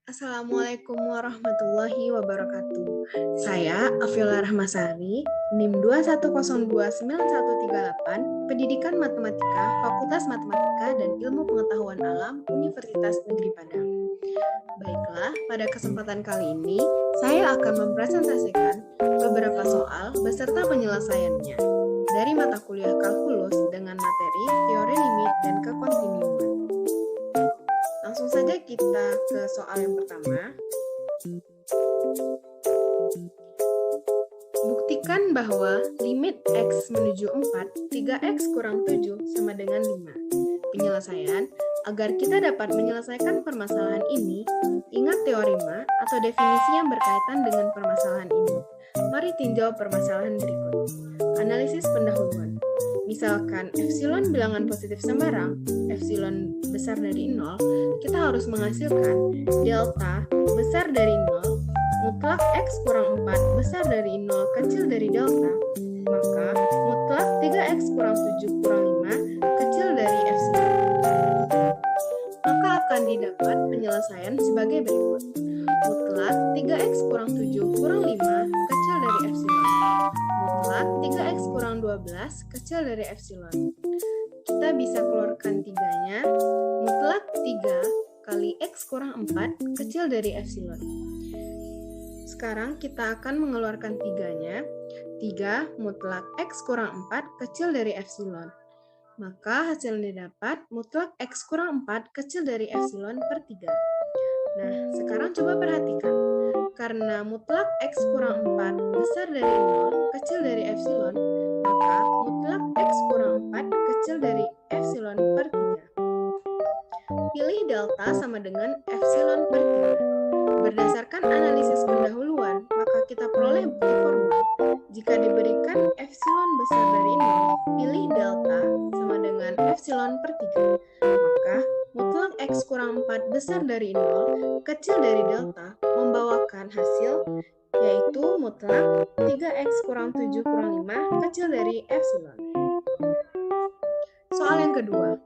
Assalamualaikum warahmatullahi wabarakatuh. Saya Afiola Rahmasari, NIM 2102938, Pendidikan Matematika, Fakultas Matematika dan Ilmu Pengetahuan Alam, Universitas Negeri Padang. Baiklah, pada kesempatan kali ini, saya akan mempresentasikan beberapa soal beserta penyelesaiannya dari mata kuliah kalkulus dengan materi teori limit dan kekontinuuman. Langsung saja kita ke soal yang pertama. Buktikan bahwa limit X menuju 4, 3X kurang 7 sama dengan 5. Penyelesaian, agar kita dapat menyelesaikan permasalahan ini, ingat teorema atau definisi yang berkaitan dengan permasalahan ini. Mari tinjau permasalahan berikut. Analisis pendahuluan. Misalkan epsilon bilangan positif sembarang, epsilon besar dari 0, kita harus menghasilkan delta besar dari 0, mutlak X kurang 4 besar dari 0 kecil dari delta, maka mutlak 3X kurang 7 kurang 5 kecil dari epsilon. Maka akan didapat penyelesaian sebagai berikut. Mutlak 3X kurang 7 kurang 5 kecil dari epsilon. Mutlak 3X kurang 12 kecil dari epsilon. Kita bisa keluarkan tiganya. Mutlak 3 kali X kurang 4 kecil dari epsilon. Sekarang kita akan mengeluarkan tiganya. 3 mutlak X kurang 4 kecil dari epsilon. Maka hasilnya dapat mutlak X kurang 4 kecil dari epsilon per 3. Nah, sekarang coba perhatikan. Karena mutlak X kurang 4 besar dari 0 kecil dari epsilon, maka mutlak X kurang 4 kecil dari epsilon per 3. Pilih delta sama dengan epsilon per 3. Berdasarkan analisis pendahuluan, maka kita peroleh bukti formal. Jika diberikan epsilon besar dari 0, pilih delta sama dengan epsilon per 3. Maka mutlak X kurang 4 besar dari 0 kecil dari delta membawakan hasil yaitu mutlak 3X kurang 7 kurang 5 kecil dari epsilon. Soal yang kedua.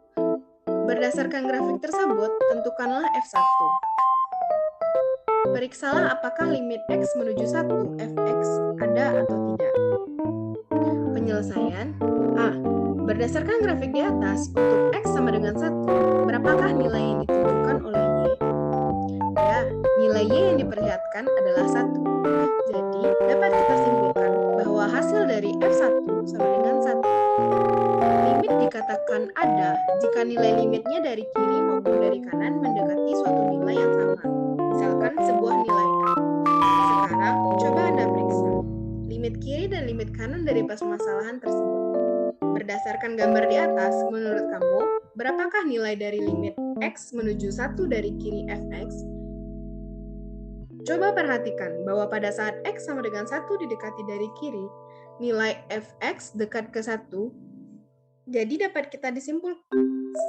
Berdasarkan grafik tersebut, tentukanlah F1. Periksalah apakah limit X menuju 1 Fx ada atau tidak. Penyelesaian A. Berdasarkan grafik di atas, untuk X sama dengan 1, berapakah nilai yang ditentukan oleh Y? Ya, nilai Y yang diperlihatkan adalah 1. Jadi, dapat kita simpulkan bahwa hasil dari F1 sama dengan 1. Limit dikatakan ada jika nilai limitnya dari kiri maupun dari kanan mendekati suatu nilai yang sama. Misalkan sebuah nilai A. Sekarang, coba Anda periksa limit kiri dan limit kanan dari permasalahan tersebut. Berdasarkan gambar di atas, menurut kamu, berapakah nilai dari limit X menuju 1 dari kiri Fx? Coba perhatikan bahwa pada saat X sama dengan 1 didekati dari kiri, nilai Fx dekat ke 1, jadi dapat kita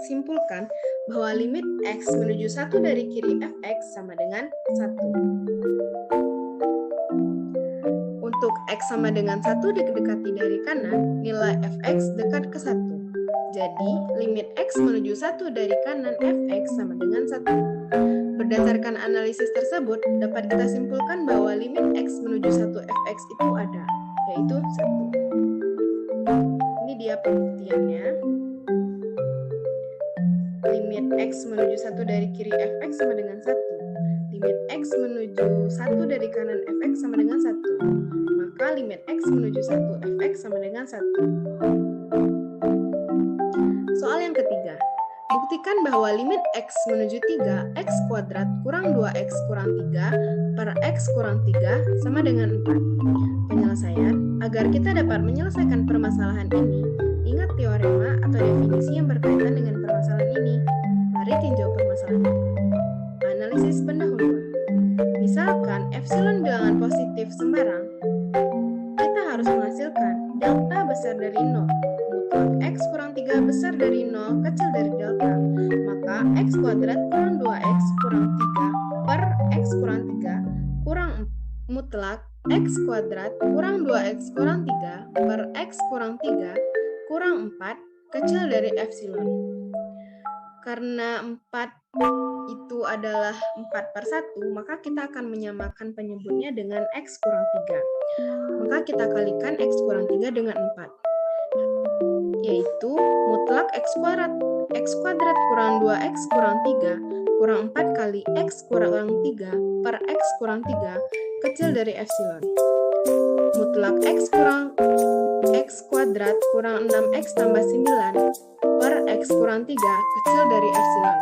simpulkan bahwa limit X menuju 1 dari kiri Fx sama dengan 1. Untuk X sama dengan 1 didekati dari kanan, nilai Fx dekat ke 1. Jadi, limit X menuju 1 dari kanan Fx sama dengan 1. Berdasarkan analisis tersebut, dapat kita simpulkan bahwa limit X menuju 1 Fx itu ada, yaitu 1. Ini dia pembuktiannya. Limit X menuju 1 dari kiri Fx sama dengan 1. Limit X menuju 1 dari kanan Fx sama dengan 1. Maka limit X menuju 1 Fx sama dengan 1. Soal yang ketiga. Buktikan bahwa limit X menuju 3, X kuadrat kurang 2X kurang 3 per X kurang 3 sama dengan 4. Penyelesaian, agar kita dapat menyelesaikan permasalahan ini, ingat teorema atau definisi yang berkaitan dengan permasalahan ini. Mari tinjau permasalahan ini. Analisis pendahuluan. Misalkan epsilon bilangan positif sembarang, kita harus menghasilkan delta besar dari 0. Mutlak X kurang 3 besar dari 0 kecil dari delta, maka X kuadrat kurang 2X kurang 3 per X kurang 3 kurang mutlak X kuadrat kurang 2X kurang 3 per X kurang 3 kurang 4 kecil dari epsilon. Karena 4 itu adalah 4/1, maka kita akan menyamakan penyebutnya dengan X kurang 3. Maka kita kalikan X kurang 3 dengan 4, yaitu mutlak X kuadrat kurang 2X kurang 3 kurang 4 kali X kurang 3 per X kurang 3 kecil dari epsilon. Mutlak X kuadrat kurang 6X tambah 9 per X kurang 3 kecil dari epsilon.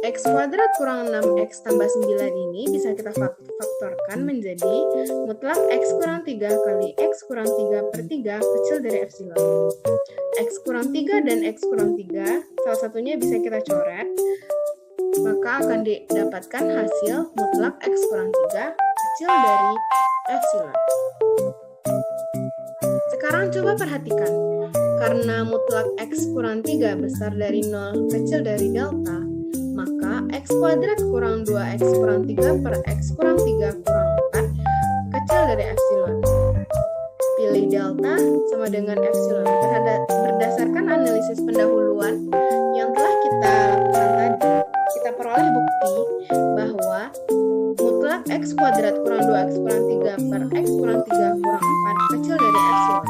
X kuadrat kurang 6X tambah 9 ini bisa kita faktorkan menjadi mutlak X kurang 3 kali X kurang 3 per 3 kecil dari epsilon. X kurang 3 dan X kurang 3, salah satunya bisa kita coret, maka akan didapatkan hasil mutlak X kurang 3 kecil dari epsilon. Sekarang coba perhatikan, karena mutlak X kurang 3 besar dari 0 kecil dari delta, maka X kuadrat kurang 2X kurang 3 per X kurang 3 kurang 4 kecil dari epsilon. Pilih delta sama dengan epsilon berdasarkan analisis pendahuluan yang telah kita lakukan tadi. Kita peroleh bukti bahwa mutlak X kuadrat kurang 2X kurang 3 per X kurang 3 kurang 4 kecil dari epsilon.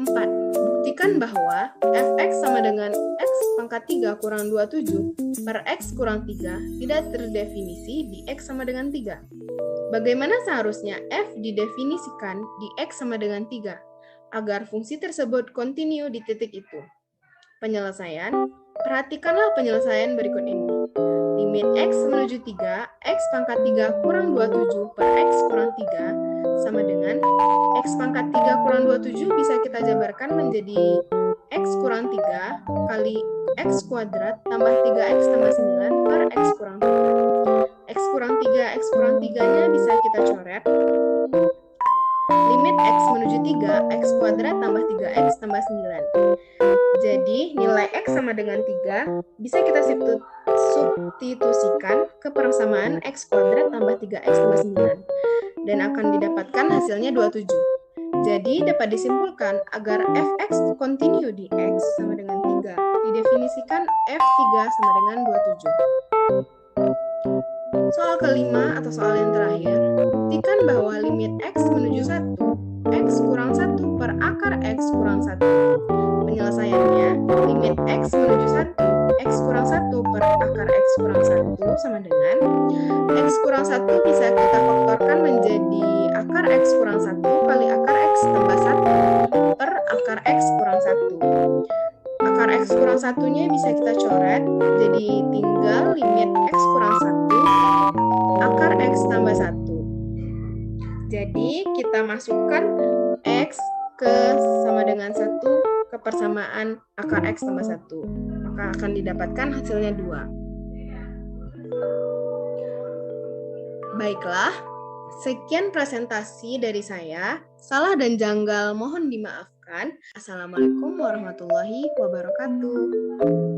4. Buktikan bahwa fx sama dengan X pangkat 3 kurang 27 per X kurang 3 tidak terdefinisi di X sama dengan 3. Bagaimana seharusnya f didefinisikan di X sama dengan 3 agar fungsi tersebut kontinu di titik itu? Penyelesaian, perhatikanlah penyelesaian berikut ini. Limit X menuju 3, X pangkat 3 kurang 27 per X kurang 3 sama dengan X pangkat 3 kurang 27 bisa kita jabarkan menjadi X kurang 3 kali X kuadrat tambah 3X tambah 9 per X kurang 3. X kurang 3, X kurang 3-nya bisa kita coret. Limit X menuju 3, X kuadrat tambah 3X tambah 9. Jadi, nilai X sama dengan 3 bisa kita substitusikan ke persamaan X kuadrat tambah 3X tambah 9. Dan akan didapatkan hasilnya 27. Jadi, dapat disimpulkan agar fx kontinu di X sama dengan 3, didefinisikan f3 sama dengan 27. Soal kelima atau soal yang terakhir, buktikan bahwa limit X menuju 1, X kurang 1 per akar X kurang 1. Penyelesaiannya, limit X menuju 1, X kurang 1 per akar X kurang 1 sama dengan X kurang 1 bisa kita faktorkan menjadi akar X kurang 1 kali akar X tambah 1 per akar X kurang 1. Akar X kurang 1-nya bisa kita coret, jadi tinggal limit X kurang 1 akar X tambah 1. Jadi kita masukkan X ke sama dengan 1 ke persamaan akar X tambah 1. Maka akan didapatkan hasilnya 2. Baiklah, sekian presentasi dari saya. Salah dan janggal mohon dimaafkan. Assalamualaikum warahmatullahi wabarakatuh.